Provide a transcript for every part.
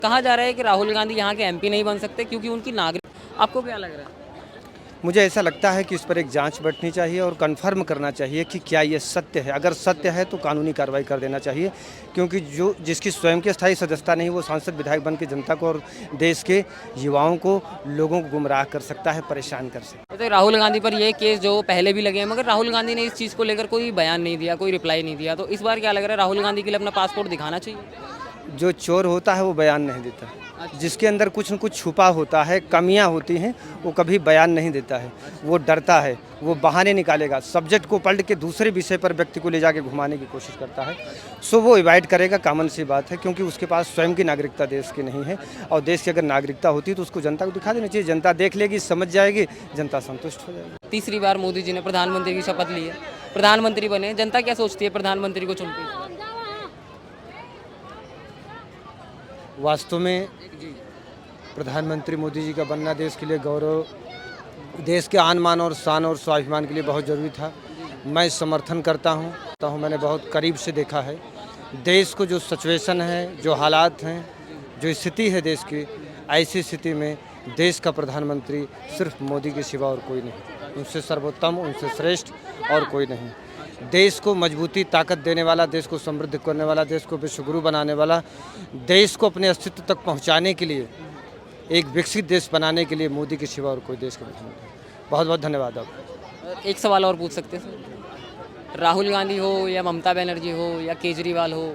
कहा जा रहा है कि राहुल गांधी यहाँ के एमपी नहीं बन सकते क्योंकि उनकी नागरिक। आपको क्या लग रहा है? मुझे ऐसा लगता है कि इस पर एक जांच बैठनी चाहिए और कंफर्म करना चाहिए कि क्या ये सत्य है। अगर सत्य है तो कानूनी कार्रवाई कर देना चाहिए, क्योंकि जो जिसकी स्वयं की स्थायी सदस्यता नहीं, वो सांसद विधायक बन के जनता को और देश के युवाओं को, लोगों को गुमराह कर सकता है, परेशान कर सकता है। तो राहुल गांधी पर ये केस जो पहले भी लगे हैं, मगर राहुल गांधी ने इस चीज़ को लेकर कोई बयान नहीं दिया, कोई रिप्लाई नहीं दिया। तो इस बार क्या लग रहा है, राहुल गांधी के लिए अपना पासपोर्ट दिखाना चाहिए? जो चोर होता है वो बयान नहीं देता, जिसके अंदर कुछ न कुछ छुपा होता है, कमियां होती हैं, वो कभी बयान नहीं देता है। वो डरता है, वो बहाने निकालेगा, सब्जेक्ट को पलट के दूसरे विषय पर व्यक्ति को ले जाके घुमाने की कोशिश करता है। सो वो अवॉइड करेगा, कॉमन सी बात है, क्योंकि उसके पास स्वयं की नागरिकता देश की नहीं है। और देश की अगर नागरिकता होती तो उसको जनता को दिखा देना चाहिए। जनता देख लेगी, समझ जाएगी, जनता संतुष्ट हो जाएगी। तीसरी बार मोदी जी ने प्रधानमंत्री की शपथ ली है, प्रधानमंत्री बने। जनता क्या सोचती है प्रधानमंत्री को चुन के? वास्तव में प्रधानमंत्री मोदी जी का बनना देश के लिए गौरव, देश के आन मान और शान और स्वाभिमान के लिए बहुत ज़रूरी था। मैं समर्थन करता हूँ। मैंने बहुत करीब से देखा है देश को, जो सिचुएशन है, जो हालात हैं, जो स्थिति है देश की, ऐसी स्थिति में देश का प्रधानमंत्री सिर्फ मोदी के सिवा और कोई नहीं। उनसे सर्वोत्तम, उनसे श्रेष्ठ और कोई नहीं। देश को मजबूती, ताकत देने वाला, देश को समृद्ध करने वाला, देश को विश्वगुरु बनाने वाला, देश को अपने अस्तित्व तक पहुंचाने के लिए, एक विकसित देश बनाने के लिए मोदी के सिवा और कोई देश का प्रधानमंत्री नहीं। बहुत बहुत धन्यवाद। आप एक सवाल और पूछ सकते हैं? राहुल गांधी हो या ममता बनर्जी हो या केजरीवाल हो,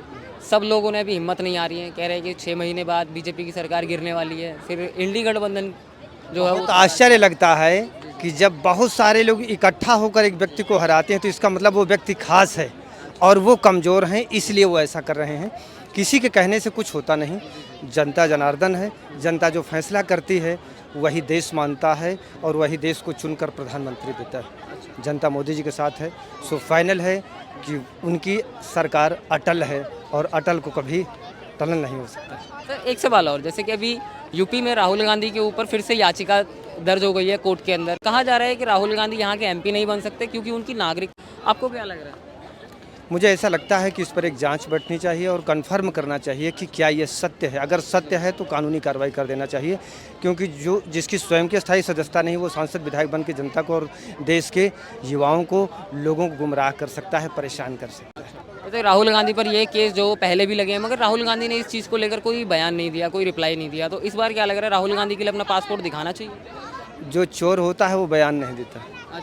सब लोगों ने अभी हिम्मत नहीं आ रही है, कह रहे हैं कि 6 महीने बाद बीजेपी की सरकार गिरने वाली है, फिर इंडी गठबंधन जो है बहुत आश्चर्य लगता है कि जब बहुत सारे लोग इकट्ठा होकर एक व्यक्ति को हराते हैं तो इसका मतलब वो व्यक्ति खास है और वो कमज़ोर हैं, इसलिए वो ऐसा कर रहे हैं। किसी के कहने से कुछ होता नहीं। जनता जनार्दन है, जनता जो फैसला करती है वही देश मानता है और वही देश को चुनकर प्रधानमंत्री देता है। जनता मोदी जी के साथ है। सो फाइनल है कि उनकी सरकार अटल है और अटल को कभी टलन नहीं हो सकता। सर एक सवाल और, जैसे कि अभी यूपी में राहुल गांधी के ऊपर फिर से याचिका दर्ज हो गई है कोर्ट के अंदर। कहा जा रहा है कि राहुल गांधी यहाँ के एमपी नहीं बन सकते क्योंकि उनकी नागरिक। आपको क्या लग रहा है? मुझे ऐसा लगता है कि इस पर एक जांच बैठनी चाहिए और कंफर्म करना चाहिए कि क्या ये सत्य है। अगर सत्य है तो कानूनी कार्रवाई कर देना चाहिए, क्योंकि जो जिसकी स्वयं की स्थायी सदस्यता नहीं, वो सांसद विधायक बन के जनता को और देश के युवाओं को, लोगों को गुमराह कर सकता है, परेशान कर सकता है। तो राहुल गांधी पर ये केस जो पहले भी लगे हैं, मगर राहुल गांधी ने इस चीज़ को लेकर कोई बयान नहीं दिया, कोई रिप्लाई नहीं दिया। तो इस बार क्या लग रहा है, राहुल गांधी के लिए अपना पासपोर्ट दिखाना चाहिए? जो चोर होता है वो बयान नहीं देता,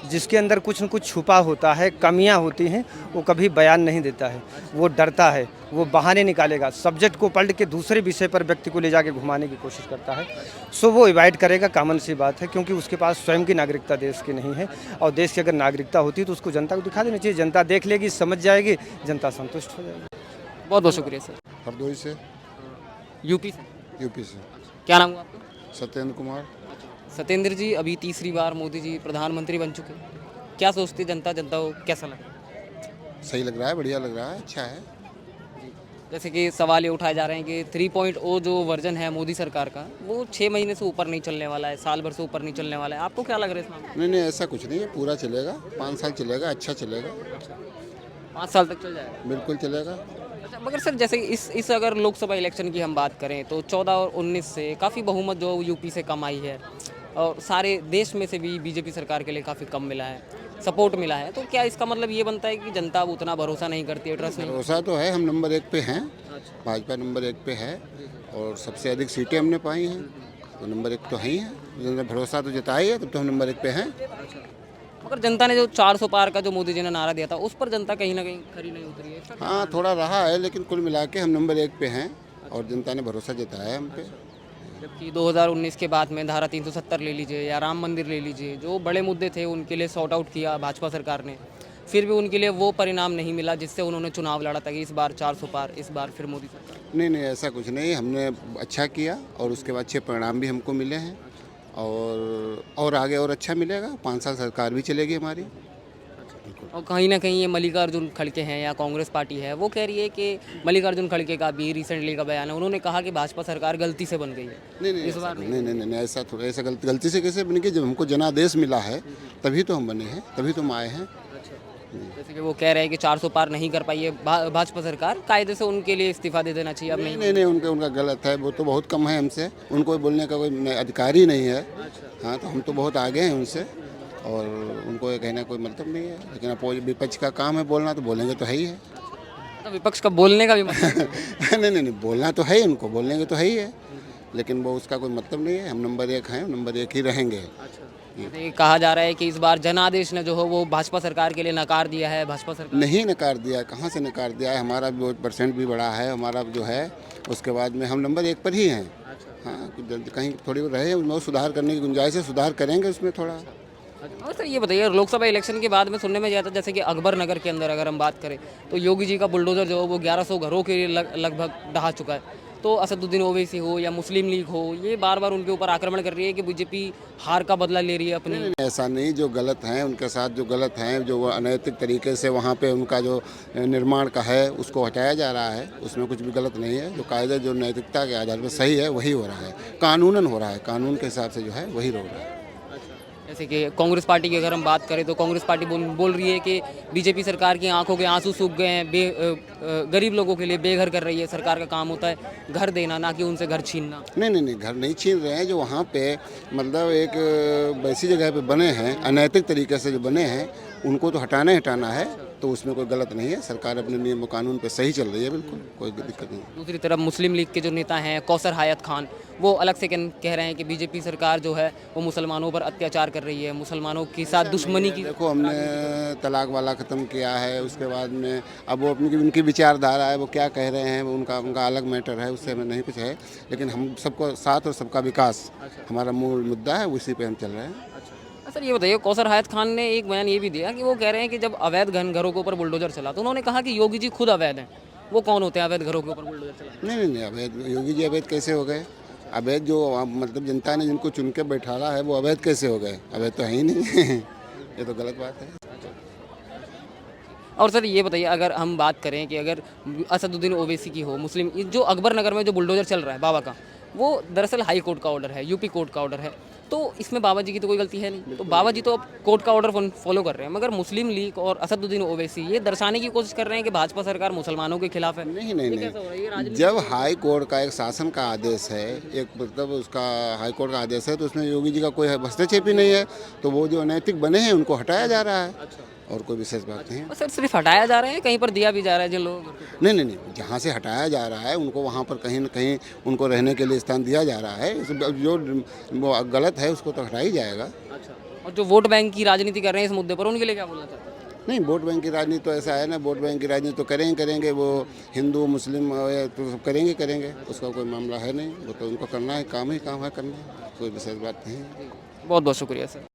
जिसके अंदर कुछ न कुछ छुपा होता है, कमियां होती हैं, वो कभी बयान नहीं देता है। वो डरता है, वो बहाने निकालेगा, सब्जेक्ट को पलट के दूसरे विषय पर व्यक्ति को ले जाके घुमाने की कोशिश करता है। सो वो अवॉइड करेगा, कॉमन सी बात है, क्योंकि उसके पास स्वयं की नागरिकता देश की नहीं है। और देश की अगर नागरिकता होती तो उसको जनता को दिखा देना चाहिए। जनता देख लेगी, समझ जाएगी, जनता संतुष्ट हो जाएगी। बहुत बहुत शुक्रिया सर। हरदोई से। यूपी से? यूपी से। क्या नाम हुआ आपका? सत्येंद्र कुमार। सत्येंद्र जी, अभी तीसरी बार मोदी जी प्रधानमंत्री बन चुके हैं, क्या सोचती जनता को कैसा लगा? सही लग रहा है, बढ़िया लग रहा है, अच्छा है। जैसे कि सवाल ये उठाए जा रहे हैं कि 3.0 जो वर्जन है मोदी सरकार का, वो 6 महीने से ऊपर नहीं चलने वाला है, साल भर से ऊपर नहीं चलने वाला है। आपको क्या लग रहा है इस मामले में? नहीं, ऐसा कुछ नहीं है, पूरा चलेगा, 5 साल चलेगा, अच्छा चलेगा। 5 साल तक चल जाएगा? बिल्कुल चलेगा। अच्छा, मगर सर जैसे इस अगर लोकसभा इलेक्शन की हम बात करें तो 14 और 19 से काफ़ी बहुमत जो यूपी से कम आई है और सारे देश में से भी बीजेपी सरकार के लिए काफ़ी कम मिला है, सपोर्ट मिला है। तो क्या इसका मतलब ये बनता है कि जनता अब उतना भरोसा नहीं करती है, ट्रस्ट नहीं? भरोसा तो है, हम नंबर 1 पे हैं। भाजपा नंबर 1 पे है और सबसे अधिक सीटें हमने पाई हैं, तो नंबर 1 तो है ही है। भरोसा तो जताई है, तब तो हम नंबर 1 पे हैं। मगर जनता ने जो 400 पार का जो मोदी जी ने नारा दिया था, उस पर जनता कहीं ना कहीं खरी नहीं उतरी है। हाँ, थोड़ा रहा है, लेकिन कुल मिला के हम नंबर 1 पे हैं और जनता ने भरोसा जताया है हम पे। जबकि 2019 के बाद में धारा 370 ले लीजिए या राम मंदिर ले लीजिए, जो बड़े मुद्दे थे उनके लिए सॉर्ट आउट किया भाजपा सरकार ने, फिर भी उनके लिए वो परिणाम नहीं मिला जिससे उन्होंने चुनाव लड़ा था कि इस बार 400 पार, इस बार फिर मोदी सरकार। नहीं, ऐसा कुछ नहीं, हमने अच्छा किया और उसके बाद अच्छे परिणाम भी हमको मिले हैं और आगे और अच्छा मिलेगा। 5 साल सरकार भी चलेगी हमारी। और कहीं ना कहीं ये मल्लिकार्जुन खड़गे हैं या कांग्रेस पार्टी है, वो कह रही है कि मल्लिकार्जुन खड़गे का भी रिसेंटली का बयान है, उन्होंने कहा कि भाजपा सरकार गलती से बन गई है। नहीं, इस बार नहीं, ऐसा थोड़ा, ऐसा गलती से कैसे बन गई? जब हमको जनादेश मिला है तभी तो हम बने हैं, तभी तो हम आए हैं। जैसे कि वो कह रहे हैं कि 400 पार नहीं कर पाई है भाजपा सरकार, कायदे से उनके लिए इस्तीफा दे देना चाहिए। अब नहीं नहीं। नहीं नहीं, उनका गलत है, वो तो बहुत कम है हमसे, उनको बोलने का कोई अधिकार ही नहीं है। हाँ, तो हम तो बहुत आगे हैं उनसे, और उनको ये कहना कोई मतलब नहीं है। लेकिन विपक्ष का काम है बोलना, तो बोलेंगे तो है ही है। तो विपक्ष का बोलने का भी मतलब नहीं नहीं नहीं, बोलना तो है ही, उनको बोलेंगे तो है ही है, लेकिन वो उसका कोई मतलब नहीं है। हम नंबर 1 हैं, नंबर 1 ही रहेंगे। जैसे कहा जा रहा है कि इस बार जनादेश ने जो है वो भाजपा सरकार के लिए नकार दिया है। भाजपा सरकार नहीं नकार दिया है, कहाँ से नकार दिया है? हमारा वोट परसेंट भी बढ़ा है हमारा जो है, उसके बाद में हम नंबर 1 पर ही हैं। हाँ, कहीं थोड़ी रहे उसमें सुधार करने की गुंजाइश है, सुधार करेंगे उसमें थोड़ा। और सर ये बताइए, लोकसभा इलेक्शन के बाद में सुनने में आया था जैसे कि अकबर नगर के अंदर अगर हम बात करें तो योगी जी का बुलडोजर जो है वो 1100 घरों के लगभग ढहा चुका है। तो असदुद्दीन ओवैसी हो या मुस्लिम लीग हो, ये बार बार उनके ऊपर आक्रमण कर रही है कि बीजेपी हार का बदला ले रही है अपनी। नहीं, ऐसा नहीं, जो गलत हैं उनके साथ जो गलत हैं, जो वो अनैतिक तरीके से वहाँ पे उनका जो निर्माण का है उसको हटाया जा रहा है, उसमें कुछ भी गलत नहीं है। जो कायदा जो नैतिकता के आधार पर सही है वही हो रहा है, कानूनन हो रहा है, कानून के हिसाब से जो है वही हो रहा है। जैसे कि कांग्रेस पार्टी की अगर हम बात करें तो कांग्रेस पार्टी बोल रही है कि बीजेपी सरकार की आंखों के आंसू सूख गए हैं, गरीब लोगों के लिए बेघर कर रही है। सरकार का काम होता है घर देना, ना कि उनसे घर छीनना। नहीं नहीं नहीं, घर नहीं छीन रहे हैं। जो वहाँ पे मतलब एक वैसी जगह पे बने हैं, अनैतिक तरीके से जो बने हैं, उनको तो हटाना है, तो उसमें कोई गलत नहीं है। सरकार अपने नियम कानून पे सही चल रही है, बिल्कुल कोई दिक्कत नहीं। दूसरी तरफ मुस्लिम लीग के जो नेता हैं कौसर हयात खान, वो अलग से कह रहे हैं कि बीजेपी सरकार जो है वो मुसलमानों पर अत्याचार कर रही है, मुसलमानों के साथ दुश्मनी की। देखो, हमने तलाक वाला ख़त्म किया है, उसके बाद में अब वो अपनी उनकी विचारधारा है, वो क्या कह रहे हैं उनका अलग मैटर है, उससे हमें नहीं कुछ है। लेकिन हम सबको साथ और सबका विकास हमारा मूल मुद्दा है, उसी पे हम चल रहे हैं। सर ये बताइए, कौसर हयात खान ने एक बयान ये भी दिया कि वो कह रहे हैं कि जब अवैध घरों के ऊपर बुलडोजर चला तो उन्होंने कहा कि योगी जी खुद अवैध हैं। वो कौन होते हैं अवैध घरों के ऊपर बुलडोजर चला? नहीं नहीं नहीं, अवैध योगी जी अवैध कैसे हो गए? अवैध जो मतलब जनता ने जिनको चुन के बैठाला है वो अवैध कैसे हो गए? अवैध तो है ही नहीं। ये तो गलत बात है। और सर ये बताइए, अगर हम बात करें कि अगर असदुद्दीन ओवैसी की हो, मुस्लिम, जो अकबर नगर में जो बुलडोजर चल रहा है बाबा का, वो दरअसल हाई कोर्ट का ऑर्डर है, यूपी कोर्ट का ऑर्डर है। तो इसमें बाबा जी की तो कोई गलती है नहीं, तो बाबा जी तो अब कोर्ट का ऑर्डर फॉलो कर रहे हैं। मगर मुस्लिम लीग और असदुद्दीन ओवैसी ये दर्शाने की कोशिश कर रहे हैं कि भाजपा सरकार मुसलमानों के खिलाफ है। नहीं नहीं ये कैसा हो रहा है? ये नहीं, राजनीति जब हाई कोर्ट का एक शासन का आदेश है, एक मतलब उसका हाई कोर्ट का आदेश है, तो उसमें योगी जी का कोई हस्तक्षेप ही नहीं है। तो वो जो अनैतिक बने हैं उनको हटाया जा रहा है, और कोई विशेष बात नहीं है। और सर सिर्फ हटाया जा रहा है, कहीं पर दिया भी जा रहा है जिन लोगों को? नहीं नहीं नहीं, जहाँ से हटाया जा रहा है उनको वहाँ पर कहीं न कहीं उनको रहने के लिए स्थान दिया जा रहा है। जो वो गलत है उसको तो हटा ही जाएगा। अच्छा, और जो वोट बैंक की राजनीति कर रहे हैं इस मुद्दे पर, उनके लिए क्या बोलना चाहते हैं? नहीं, वोट बैंक की राजनीति तो ऐसा है ना, वोट बैंक की राजनीति तो करेंगे वो हिंदू मुस्लिम तो सब करेंगे, उसका कोई मामला है नहीं। वो तो उनको करना है, काम ही काम है करना, कोई विशेष बात नहीं। बहुत बहुत शुक्रिया सर।